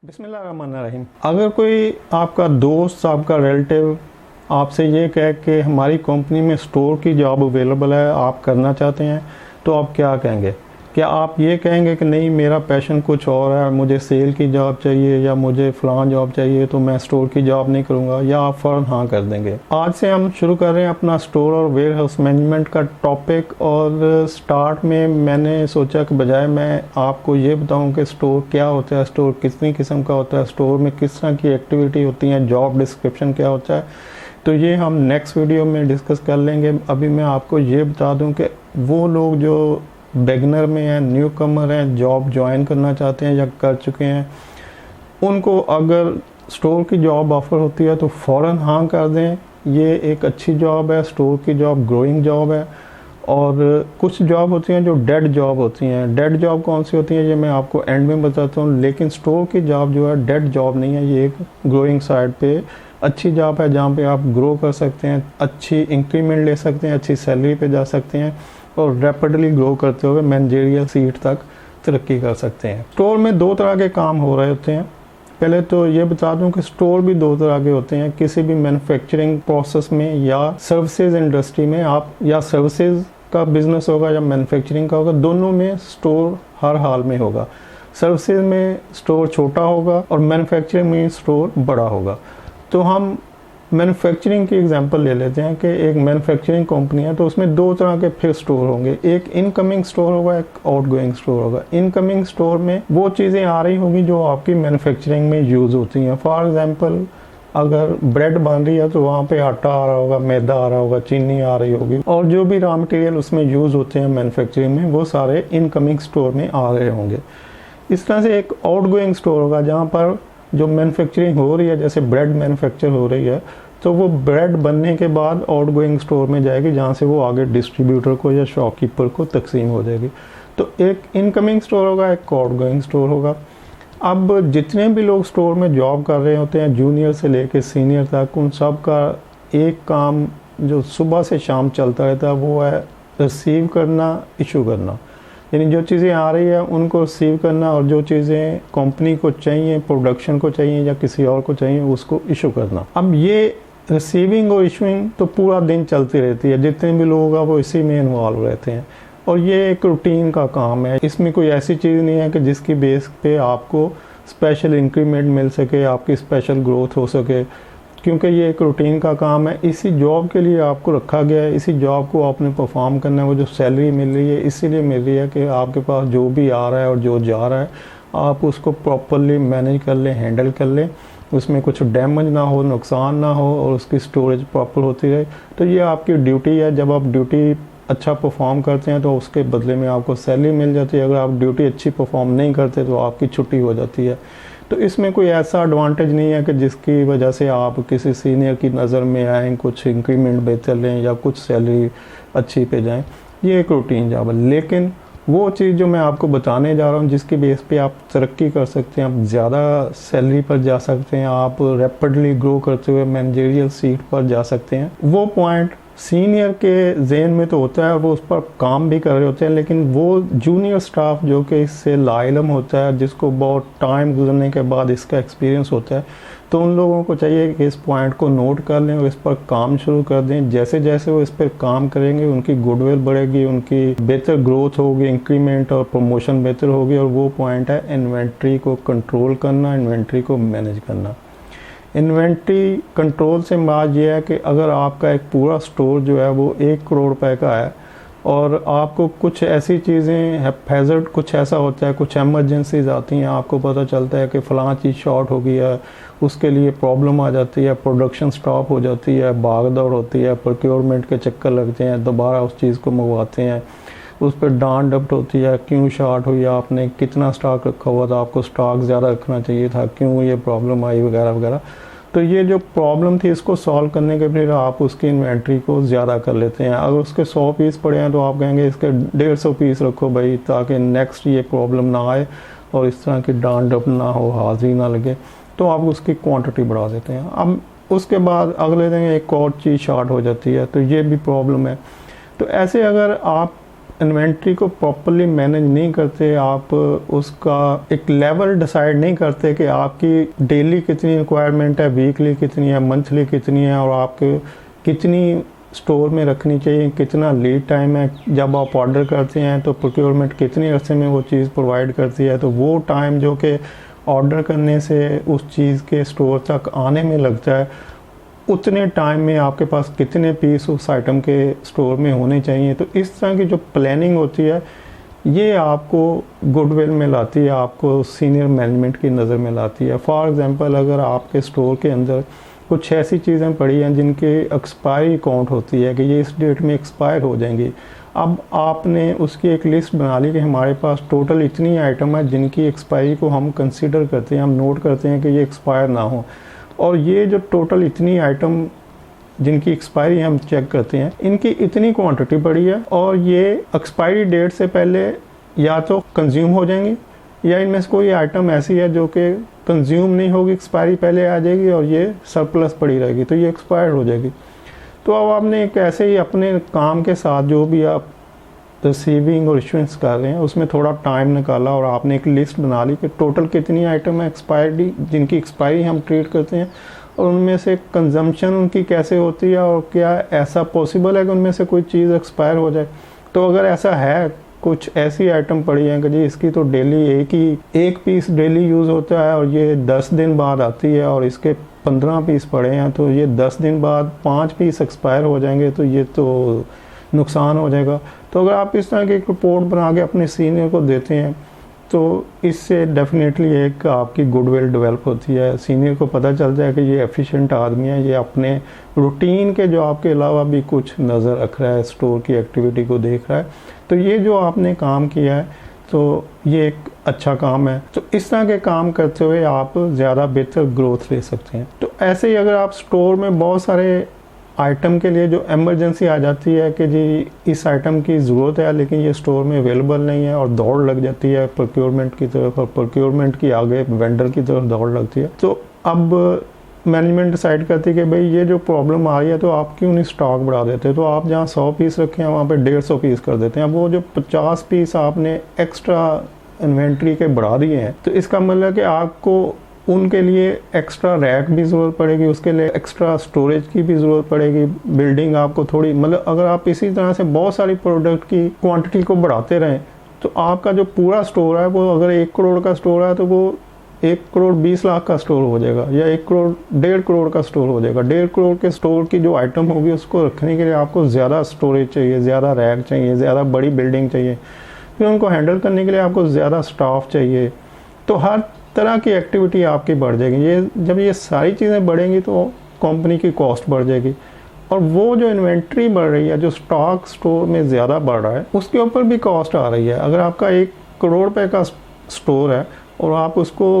बिस्मिल्लाहिर्रहमानिर्रहीम। अगर कोई आपका दोस्त, आपका रिलेटिव आपसे ये कहे कि हमारी कंपनी में स्टोर की जॉब अवेलेबल है, आप करना चाहते हैं, तो आप क्या कहेंगे? क्या आप ये कहेंगे कि नहीं, मेरा पैशन कुछ और है, मुझे सेल की जॉब चाहिए या मुझे फ़लाँ जॉब चाहिए, तो मैं स्टोर की जॉब नहीं करूँगा, या आप फ़ौरन हाँ कर देंगे? आज से हम शुरू कर रहे हैं अपना स्टोर और वेयर हाउस मैनेजमेंट का टॉपिक। और स्टार्ट में मैंने सोचा कि बजाय मैं आपको ये बताऊं कि स्टोर क्या होता है, स्टोर कितनी किस्म का होता है, स्टोर में किस तरह की एक्टिविटी होती हैं, जॉब डिस्क्रिप्शन क्या होता है, तो ये हम नेक्स्ट वीडियो में डिस्कस कर लेंगे। अभी मैं आपको ये बता दूं कि वो लोग जो बिगनर में हैं, न्यू कमर हैं, जॉब ज्वाइन करना चाहते हैं या कर चुके हैं, उनको अगर स्टोर की जॉब ऑफ़र होती है तो फ़ौरन हाँ कर दें। ये एक अच्छी जॉब है, स्टोर की जॉब ग्रोइंग जॉब है। और कुछ जॉब होती हैं जो डेड जॉब होती हैं। डेड जॉब कौन सी होती हैं ये मैं आपको एंड में बताता हूँ, लेकिन स्टोर की जॉब जो है डेड जॉब नहीं है, ये एक ग्रोइंग साइड पे अच्छी जॉब है जहाँ पे आप ग्रो कर सकते हैं, अच्छी इंक्रीमेंट ले सकते हैं, अच्छी सैलरी पे जा सकते हैं और रैपिडली ग्रो करते हुए मैनेजरियल सीट तक तरक्की कर सकते हैं। स्टोर में दो तरह के काम हो रहे होते हैं। पहले तो ये बता दूं कि स्टोर भी दो तरह के होते हैं। किसी भी मैन्युफैक्चरिंग प्रोसेस में या सर्विसेज इंडस्ट्री में, आप या सर्विसेज का बिजनेस होगा या मैन्युफैक्चरिंग का होगा, दोनों में स्टोर हर हाल में होगा। सर्विसेज में स्टोर छोटा होगा और मैन्युफैक्चरिंग में स्टोर बड़ा होगा। तो हम मैन्युफैक्चरिंग की एग्जांपल ले लेते हैं कि एक मैन्युफैक्चरिंग कंपनी है, तो उसमें दो तरह के फिर स्टोर होंगे। एक इनकमिंग स्टोर होगा, एक आउटगोइंग स्टोर होगा। इनकमिंग स्टोर में वो चीज़ें आ रही होंगी जो आपकी मैन्युफैक्चरिंग में यूज़ होती हैं। फॉर एग्जांपल, अगर ब्रेड बन रही है तो वहाँ पे आटा आ रहा होगा, मैदा आ रहा होगा, चीनी आ रही होगी, और जो भी रॉ मटेरियल उसमें यूज़ होते हैं मैन्युफैक्चरिंग में, वो सारे इनकमिंग स्टोर में आ रहे होंगे। इस तरह से एक आउटगोइंग स्टोर होगा जहाँ पर जो मैन्युफैक्चरिंग हो रही है, जैसे ब्रेड मैन्युफैक्चर हो रही है, तो वो ब्रेड बनने के बाद आउटगोइंग स्टोर में जाएगी जहाँ से वो आगे डिस्ट्रीब्यूटर को या शॉपकीपर को तकसीम हो जाएगी। तो एक इनकमिंग स्टोर होगा, एक आउटगोइंग स्टोर होगा। अब जितने भी लोग स्टोर में जॉब कर रहे होते हैं, जूनियर से लेकर सीनियर तक, उन सब का एक काम जो सुबह से शाम चलता रहता है वो है रिसीव करना, इशू करना। यानी जो चीज़ें आ रही है उनको रिसीव करना, और जो चीज़ें कंपनी को चाहिए, प्रोडक्शन को चाहिए या किसी और को चाहिए, उसको इशू करना। अब ये रिसीविंग और इशूइंग तो पूरा दिन चलती रहती है, जितने भी लोग हैं वो इसी में इन्वॉल्व रहते हैं, और ये एक रूटीन का काम है। इसमें कोई ऐसी चीज़ नहीं है कि जिसकी बेस पे आपको स्पेशल इंक्रीमेंट मिल सके, आपकी स्पेशल ग्रोथ हो सके, क्योंकि ये एक रूटीन का काम है। इसी जॉब के लिए आपको रखा गया है, इसी जॉब को आपने परफॉर्म करना है। वो जो सैलरी मिल रही है इसीलिए मिल रही है कि आपके पास जो भी आ रहा है और जो जा रहा है आप उसको प्रॉपरली मैनेज कर लें, हैंडल कर लें, उसमें कुछ डैमेज ना हो, नुकसान ना हो, और उसकी स्टोरेज प्रॉपर होती रहे। तो ये आपकी ड्यूटी है। जब आप ड्यूटी अच्छा परफॉर्म करते हैं तो उसके बदले में आपको सैलरी मिल जाती है। अगर आप ड्यूटी अच्छी परफॉर्म नहीं करते तो आपकी छुट्टी हो जाती है। तो इसमें कोई ऐसा एडवांटेज नहीं है कि जिसकी वजह से आप किसी सीनियर की नज़र में आएँ, कुछ इंक्रीमेंट बेहतर लें या कुछ सैलरी अच्छी पे जाएं। ये एक रूटीन जॉब है। लेकिन वो चीज़ जो मैं आपको बताने जा रहा हूँ, जिसकी बेस पे आप तरक्की कर सकते हैं, आप ज़्यादा सैलरी पर जा सकते हैं, आप रैपिडली ग्रो करते हुए मैनेजरियल सीट पर जा सकते हैं, वो पॉइंट सीनियर के जहन में तो होता है, वो उस पर काम भी कर रहे होते हैं। लेकिन वो जूनियर स्टाफ जो कि इससे लाइलम होता है, जिसको बहुत टाइम गुजरने के बाद इसका एक्सपीरियंस होता है, तो उन लोगों को चाहिए कि इस पॉइंट को नोट कर लें और इस पर काम शुरू कर दें। जैसे जैसे वो इस पर काम करेंगे उनकी गुडविल बढ़ेगी, उनकी बेहतर ग्रोथ होगी, इंक्रीमेंट और प्रमोशन बेहतर होगी। और वो पॉइंट है इन्वेंट्री को कंट्रोल करना, इन्वेंट्री को मैनेज करना। इन्वेंट्री कंट्रोल से मुराद ये है कि अगर आपका एक पूरा स्टोर जो है वो 1 करोड़ रुपए का है और आपको कुछ ऐसी चीज़ें हैज़र्ड, कुछ ऐसा होता है, कुछ एमरजेंसीज आती हैं, आपको पता चलता है कि फ़लाँ चीज़ शॉर्ट हो गई है, उसके लिए प्रॉब्लम आ जाती है, प्रोडक्शन स्टॉप हो जाती है, भाग दौड़ होती है, प्रोक्योरमेंट के चक्कर लगते हैं, दोबारा उस चीज़ को मंगवाते हैं, उस पर डांट डपट होती है, क्यों शॉर्ट हुई, आपने कितना स्टॉक रखा हुआ था, आपको स्टॉक ज़्यादा रखना चाहिए था, क्यों ये प्रॉब्लम आई, वगैरह वगैरह। तो ये जो प्रॉब्लम थी इसको सॉल्व करने के फिर आप उसकी इन्वेंट्री को ज़्यादा कर लेते हैं। अगर उसके 100 पीस पड़े हैं तो आप कहेंगे इसके 150 पीस रखो भाई, ताकि नेक्स्ट ये प्रॉब्लम ना आए और इस तरह की डांट डपट ना हो, हाजिरी ना लगे, तो आप उसकी क्वांटिटी बढ़ा देते हैं। अब उसके बाद अगले दिन एक और चीज़ शॉर्ट हो जाती है, तो ये भी प्रॉब्लम है। तो ऐसे अगर आप इन्वेंट्री को प्रॉपरली मैनेज नहीं करते, आप उसका एक लेवल डिसाइड नहीं करते कि आपकी डेली कितनी रिक्वायरमेंट है, वीकली कितनी है, मंथली कितनी है, और आपके कितनी स्टोर में रखनी चाहिए, कितना लीड टाइम है, जब आप ऑर्डर करते हैं तो प्रोक्योरमेंट कितनी अरसे में वो चीज़ प्रोवाइड करती है, तो वो टाइम जो कि ऑर्डर करने से उस चीज़ के स्टोर तक आने में लगता है, उतने टाइम में आपके पास कितने पीस उस आइटम के स्टोर में होने चाहिए। तो इस तरह की जो प्लानिंग होती है ये आपको गुडविल में लाती है, आपको सीनियर मैनेजमेंट की नज़र में लाती है। फॉर एग्ज़ाम्पल, अगर आपके स्टोर के अंदर कुछ ऐसी चीज़ें पड़ी हैं जिनके एक्सपायरी काउंट होती है कि ये इस डेट में एक्सपायर हो जाएंगी, अब आपने उसकी एक लिस्ट बना ली कि हमारे पास टोटल इतनी आइटम है जिनकी एक्सपायरी को हम कंसीडर करते हैं, हम नोट करते हैं कि ये एक्सपायर ना हो, और ये जो टोटल इतनी आइटम जिनकी एक्सपायरी हम चेक करते हैं, इनकी इतनी क्वांटिटी पड़ी है और ये एक्सपायरी डेट से पहले या तो कंज्यूम हो जाएंगी, या इनमें से कोई आइटम ऐसी है जो कि कंज्यूम नहीं होगी, एक्सपायरी पहले आ जाएगी और ये सरप्लस पड़ी रहेगी, तो ये एक्सपायर्ड हो जाएगी। तो अब आपने एक ऐसे ही अपने काम के साथ जो भी आप रिसीविंग और इशुएंस कर रहे हैं उसमें थोड़ा टाइम निकाला और आपने एक लिस्ट बना ली कि टोटल कितनी आइटम है एक्सपायरी जिनकी एक्सपायरी हम ट्रीट करते हैं, और उनमें से कंजम्पशन उनकी कैसे होती है, और क्या ऐसा पॉसिबल है कि उनमें से कोई चीज़ एक्सपायर हो जाए। तो अगर ऐसा है, कुछ ऐसी आइटम पड़ी है कि जी इसकी तो डेली एक पीस डेली यूज़ होता है और ये 10 दिन बाद आती है, और इसके 15 पीस पड़े हैं, तो ये 10 दिन बाद 5 पीस एक्सपायर हो जाएंगे, तो ये तो नुकसान हो जाएगा। तो अगर आप इस तरह की एक रिपोर्ट बना के अपने सीनियर को देते हैं तो इससे डेफिनेटली एक आपकी गुडविल डेवलप होती है, सीनियर को पता चलता है कि ये एफिशिएंट आदमी है, ये अपने रूटीन के जॉब के अलावा भी कुछ नज़र रख रहा है, स्टोर की एक्टिविटी को देख रहा है। तो ये जो आपने काम किया है तो ये एक अच्छा काम है। तो इस तरह के काम करते हुए आप ज़्यादा बेहतर ग्रोथ ले सकते हैं। तो ऐसे ही अगर आप स्टोर में बहुत सारे आइटम के लिए जो इमरजेंसी आ जाती है कि जी इस आइटम की ज़रूरत है लेकिन ये स्टोर में अवेलेबल नहीं है, और दौड़ लग जाती है प्रोक्योरमेंट की तरफ, और प्रोक्योरमेंट की आगे वेंडर की तरफ दौड़ लगती है, तो अब मैनेजमेंट डिसाइड करती है कि भाई ये जो प्रॉब्लम आ रही है तो आप क्यों नहीं स्टॉक बढ़ा देते, तो आप जहाँ 100 पीस रखे हैं वहाँ पे 150 पीस कर देते हैं। अब वो जो 50 पीस आपने एक्स्ट्रा इन्वेंट्री के बढ़ा दिए हैं, तो इसका मतलब कि आपको उनके लिए एक्स्ट्रा रैक भी ज़रूरत पड़ेगी, उसके लिए एक्स्ट्रा स्टोरेज की भी ज़रूरत पड़ेगी, बिल्डिंग आपको थोड़ी, मतलब अगर आप इसी तरह से बहुत सारी प्रोडक्ट की क्वांटिटी को बढ़ाते रहें तो आपका जो पूरा स्टोर है वो अगर 1 करोड़ का स्टोर है तो वो 1 करोड़ 20 लाख का स्टोर हो जाएगा, या 1 करोड़ 1.5 करोड़ का स्टोर हो जाएगा। 1.5 करोड़ के स्टोर की जो आइटम होगी उसको रखने के लिए आपको ज़्यादा स्टोरेज चाहिए, ज़्यादा रैक चाहिए, ज़्यादा बड़ी बिल्डिंग चाहिए, फिर उनको हैंडल करने के लिए आपको ज़्यादा स्टाफ चाहिए। तो हर तरह की एक्टिविटी आपकी बढ़ जाएगी। ये जब ये सारी चीज़ें बढ़ेंगी तो कंपनी की कॉस्ट बढ़ जाएगी, और वो जो इन्वेंट्री बढ़ रही है, जो स्टॉक स्टोर में ज़्यादा बढ़ रहा है, उसके ऊपर भी कॉस्ट आ रही है। अगर आपका 1 करोड़ रुपए का स्टोर है और आप उसको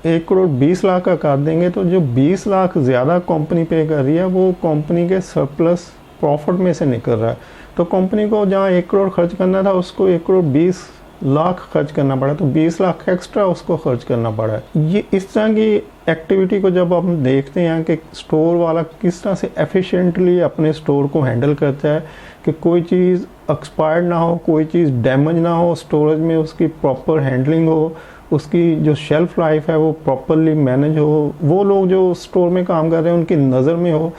1 करोड़ 20 लाख का कर देंगे, तो जो 20 लाख ज़्यादा कंपनी पे कर रही है वो कंपनी के सरप्लस प्रॉफिट में से निकल रहा है। तो कंपनी को जहाँ 1 करोड़ खर्च करना था उसको 1 करोड़ 20 लाख खर्च करना पड़ा, तो 20 लाख एक्स्ट्रा उसको खर्च करना पड़ा है। ये इस तरह की एक्टिविटी को जब हम देखते हैं कि स्टोर वाला किस तरह से एफिशिएंटली अपने स्टोर को हैंडल करता है कि कोई चीज़ एक्सपायर्ड ना हो, कोई चीज़ डैमेज ना हो, स्टोरेज में उसकी प्रॉपर हैंडलिंग हो, उसकी जो शेल्फ लाइफ है वो प्रॉपरली मैनेज हो, वो लोग जो स्टोर में काम कर रहे हैं उनकी नज़र में हो।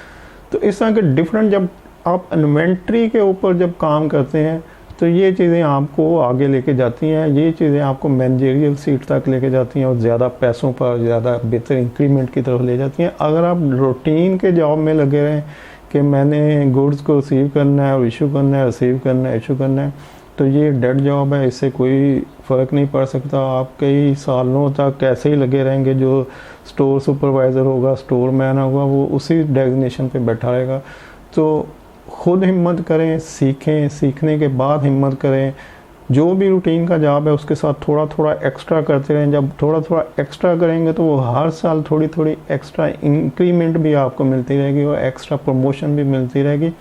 तो इस तरह के डिफरेंट, जब आप इन्वेंट्री के ऊपर जब काम करते हैं तो ये चीज़ें आपको आगे लेके जाती हैं, ये चीज़ें आपको मैनेजरियल सीट तक लेके जाती हैं और ज़्यादा पैसों पर ज़्यादा बेहतर इंक्रीमेंट की तरफ ले जाती हैं। अगर आप रूटीन के जॉब में लगे रहें कि मैंने गुड्स को रिसीव करना है और इशू करना है, रिसीव करना है, इशू करना है, तो ये डेड जॉब है, इससे कोई फ़र्क नहीं पड़ सकता। आप कई सालों तक ऐसे ही लगे रहेंगे। जो स्टोर सुपरवाइज़र होगा, स्टोर मैन होगा, वो उसी डेजिग्नेशन पे बैठा रहेगा। तो खुद हिम्मत करें, सीखें, सीखने के बाद हिम्मत करें। जो भी रूटीन का जॉब है उसके साथ थोड़ा थोड़ा एक्स्ट्रा करते रहें। जब थोड़ा थोड़ा एक्स्ट्रा करेंगे तो वो हर साल थोड़ी थोड़ी एक्स्ट्रा इंक्रीमेंट भी आपको मिलती रहेगी और एक्स्ट्रा प्रमोशन भी मिलती रहेगी।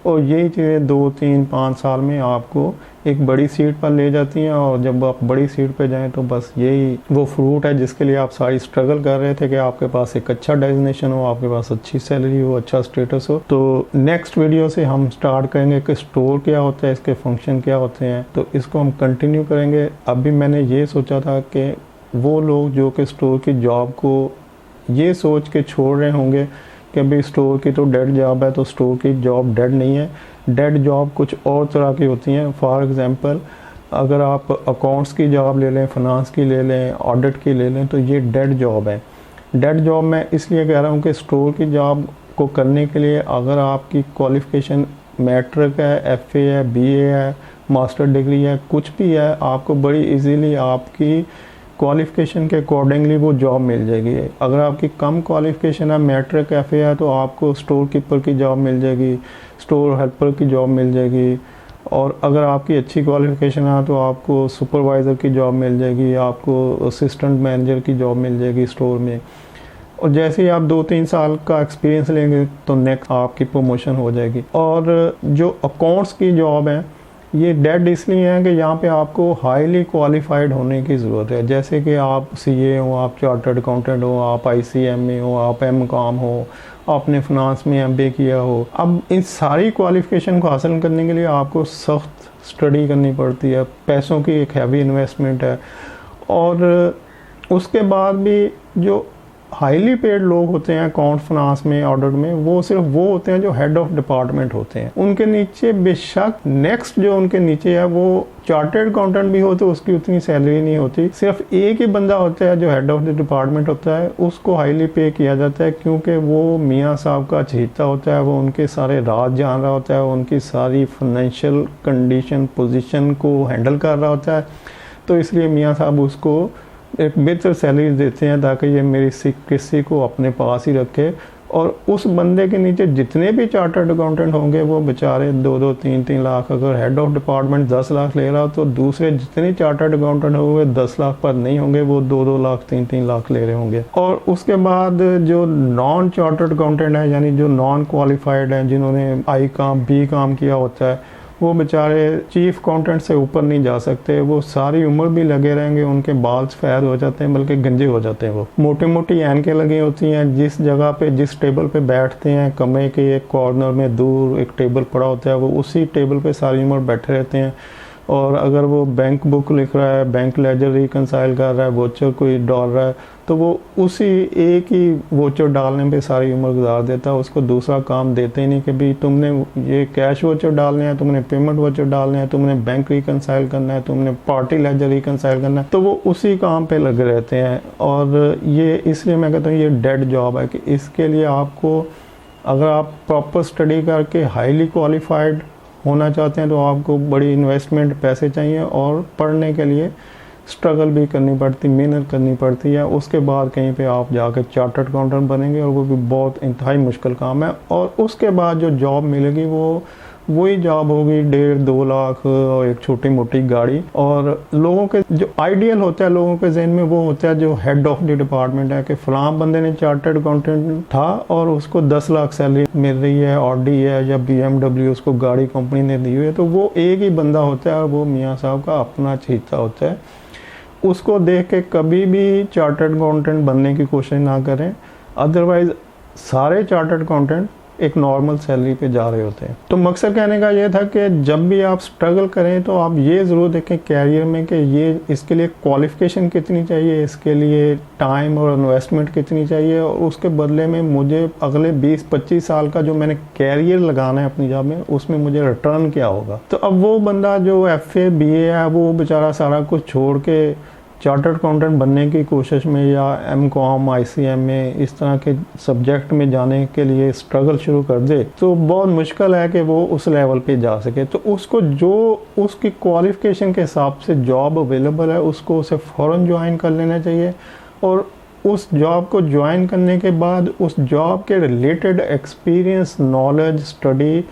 और यही चीज़ें 2 3 5 साल में आपको एक बड़ी सीट पर ले जाती हैं। और जब आप बड़ी सीट पर जाएं तो बस यही वो फ्रूट है जिसके लिए आप सारी स्ट्रगल कर रहे थे कि आपके पास एक अच्छा डेजिग्नेशन हो, आपके पास अच्छी सैलरी हो, अच्छा स्टेटस हो। तो नेक्स्ट वीडियो से हम स्टार्ट करेंगे कि स्टोर क्या होता है, इसके फंक्शन क्या होते हैं, तो इसको हम कंटिन्यू करेंगे। अभी मैंने ये सोचा था कि वो लोग जो कि स्टोर की जॉब को ये सोच के छोड़ रहे होंगे कि अभी स्टोर की तो डेड जॉब है, तो स्टोर की जॉब डेड नहीं है। डेड जॉब कुछ और तरह की होती हैं। फॉर एग्ज़ाम्पल अगर आप अकाउंट्स की जॉब ले लें, फाइनेंस की ले लें, ऑडिट की ले लें, तो ये डेड जॉब है। डेड जॉब मैं इसलिए कह रहा हूँ कि स्टोर की जॉब को करने के लिए अगर आपकी क्वालिफ़िकेशन मैट्रिक है, FA है, BA है, मास्टर डिग्री है, कुछ भी है, आपको बड़ी इजीली आपकी क्वालिफ़िकेशन के अकॉर्डिंगली वो जॉब मिल जाएगी। अगर आपकी कम क्वालिफ़िकेशन है, मैट्रिक FA है, तो आपको स्टोर कीपर की जॉब मिल जाएगी, स्टोर हेल्पर की जॉब मिल जाएगी। और अगर आपकी अच्छी क्वालिफ़िकेशन है तो आपको सुपरवाइज़र की जॉब मिल जाएगी, आपको असिस्टेंट मैनेजर की जॉब मिल जाएगी स्टोर में। और जैसे ही आप 2 3 साल का एक्सपीरियंस लेंगे तो नेक्स्ट आपकी प्रमोशन हो जाएगी। और जो अकाउंट्स की जॉब है ये डेड इसलिए है कि यहाँ पे आपको हाईली क्वालिफाइड होने की ज़रूरत है। जैसे कि आप CA हो, आप चार्टर्ड अकाउंटेंट हो, आप ICMA हो, आप MCOM हो, आपने फाइनेंस में MBA किया हो। अब इन सारी क्वालिफ़िकेशन को हासिल करने के लिए आपको सख्त स्टडी करनी पड़ती है, पैसों की एक हैवी इन्वेस्टमेंट है। और उसके बाद भी जो हाईली पेड लोग होते हैं अकाउंट फाइनेंस में, ऑडिट में, वो सिर्फ वो होते हैं जो हेड ऑफ डिपार्टमेंट होते हैं। उनके नीचे बेशक नेक्स्ट जो उनके नीचे है वो चार्टर्ड अकाउंटेंट भी हो तो उसकी उतनी सैलरी नहीं होती। सिर्फ एक ही बंदा होता है जो हेड ऑफ द डिपार्टमेंट होता है, उसको हाईली पे किया जाता है क्योंकि वो मियाँ साहब का चहीता होता है, वो उनके सारे राज जान रहा होता है, उनकी सारी फाइनेंशियल कंडीशन पोजीशन को हैंडल कर रहा होता है। तो इसलिए मियाँ साहब उसको एक बेहतर सैलरी देते हैं ताकि ये मेरी किसी को अपने पास ही रखे। और उस बंदे के नीचे जितने भी चार्टर्ड अकाउंटेंट होंगे वो बेचारे 2 3 लाख, अगर हेड ऑफ डिपार्टमेंट 10 लाख ले रहा हो तो दूसरे जितने चार्टर्ड अकाउंटेंट होंगे 10 लाख पर नहीं होंगे, वो 2 लाख 3 लाख ले रहे होंगे। और उसके बाद जो नॉन चार्टर्ड अकाउंटेंट है, यानी जो नॉन क्वालिफाइड हैं, जिन्होंने ICOM BCOM किया होता है, वो बेचारे चीफ अकाउंटेंट से ऊपर नहीं जा सकते। वो सारी उम्र भी लगे रहेंगे, उनके बाल सफ़ेद हो जाते हैं, बल्कि गंजे हो जाते हैं। वो मोटी मोटी ऐनकें लगी होती हैं। जिस जगह पे, जिस टेबल पे बैठते हैं, कमरे के एक कॉर्नर में दूर एक टेबल पड़ा होता है, वो उसी टेबल पे सारी उम्र बैठे रहते हैं। और अगर वो बैंक बुक लिख रहा है, बैंक लेजर रिकनसाइल कर रहा है, वोचर कोई डाल रहा है, तो वो उसी एक ही वोचर डालने पे सारी उम्र गुजार देता है। उसको दूसरा काम देते ही नहीं कि भाई तुमने ये कैश वोचर डालने हैं, तुमने पेमेंट वोचर डालने हैं, तुमने बैंक रिकनसाइल करना है, तुमने पार्टी लेजर रिकनसाइल करना है, तो वो उसी काम पे लगे रहते हैं। और ये इसलिए मैं कहता हूँ ये डेड जॉब है कि इसके लिए आपको, अगर आप प्रॉपर स्टडी करके हाईली क्वालिफाइड होना चाहते हैं तो आपको बड़ी इन्वेस्टमेंट पैसे चाहिए और पढ़ने के लिए स्ट्रगल भी करनी पड़ती, मेहनत करनी पड़ती है। उसके बाद कहीं पे आप जाकर चार्टर्ड अकाउंटेंट बनेंगे और वो भी बहुत इंतहाई मुश्किल काम है। और उसके बाद जो जॉब मिलेगी वो वही जॉब होगी 1.5-2 लाख और एक छोटी मोटी गाड़ी। और लोगों के जो आइडियल होता है लोगों के जहन में वो होता है जो हेड ऑफ द डिपार्टमेंट है कि फलां बंदे ने चार्टर्ड अकाउंटेंट था और उसको 10 लाख सैलरी मिल रही है, ऑडी है या BMW उसको गाड़ी कंपनी ने दी हुई है, तो वो एक ही बंदा होता है और वो मियाँ साहब का अपना चहीता होता है। उसको देख के कभी भी चार्टर्ड अकाउंटेंट बनने की कोशिश ना करें, अदरवाइज सारे चार्टर्ड अकाउंटेंट एक नॉर्मल सैलरी पे जा रहे होते हैं। तो मकसद कहने का ये था कि जब भी आप स्ट्रगल करें तो आप ये ज़रूर देखें कैरियर में कि ये इसके लिए क्वालिफ़िकेशन कितनी चाहिए, इसके लिए टाइम और इन्वेस्टमेंट कितनी चाहिए, और उसके बदले में मुझे अगले 20-25 साल का जो मैंने कैरियर लगाना है अपनी जॉब में, उसमें मुझे रिटर्न क्या होगा। तो अब वो बंदा जो FA BA है वो बेचारा सारा कुछ छोड़ के चार्टर्ड अकाउंटेंट बनने की कोशिश में या MCOM ICMA इस तरह के सब्जेक्ट में जाने के लिए स्ट्रगल शुरू कर दे तो बहुत मुश्किल है कि वो उस लेवल पे जा सके। तो उसको जो उसकी क्वालिफ़िकेशन के हिसाब से जॉब अवेलेबल है उसको उसे फ़ौरन ज्वाइन कर लेना चाहिए। और उस जॉब को ज्वाइन करने के बाद उस जॉब के रिलेटेड एक्सपीरियंस, नॉलेज, स्टडी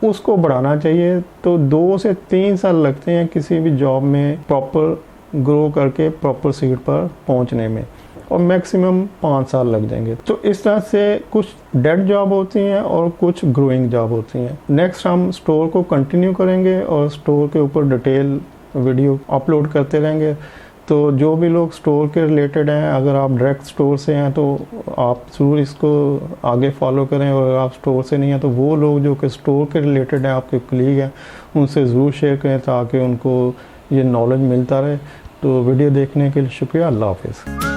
उसको बढ़ाना चाहिए। तो 2 से 3 साल लगते हैं किसी भी जॉब में प्रॉपर ग्रो करके प्रॉपर सीट पर पहुंचने में। और मैक्सिमम 5 साल लग जाएंगे। तो इस तरह से कुछ डेड जॉब होती हैं और कुछ ग्रोइंग जॉब होती हैं। नेक्स्ट हम स्टोर को कंटिन्यू करेंगे और स्टोर के ऊपर डिटेल वीडियो अपलोड करते रहेंगे। तो जो भी लोग स्टोर के रिलेटेड हैं, अगर आप डायरेक्ट स्टोर से हैं तो आप ज़रूर इसको आगे फॉलो करें, और अगर आप स्टोर से नहीं हैं तो वो लोग जो कि स्टोर के रिलेटेड हैं, आपके कलीग हैं, उनसे ज़रूर शेयर करें ताकि उनको ये नॉलेज मिलता रहे। तो वीडियो देखने के लिए शुक्रिया। अल्लाह हाफ़िज़।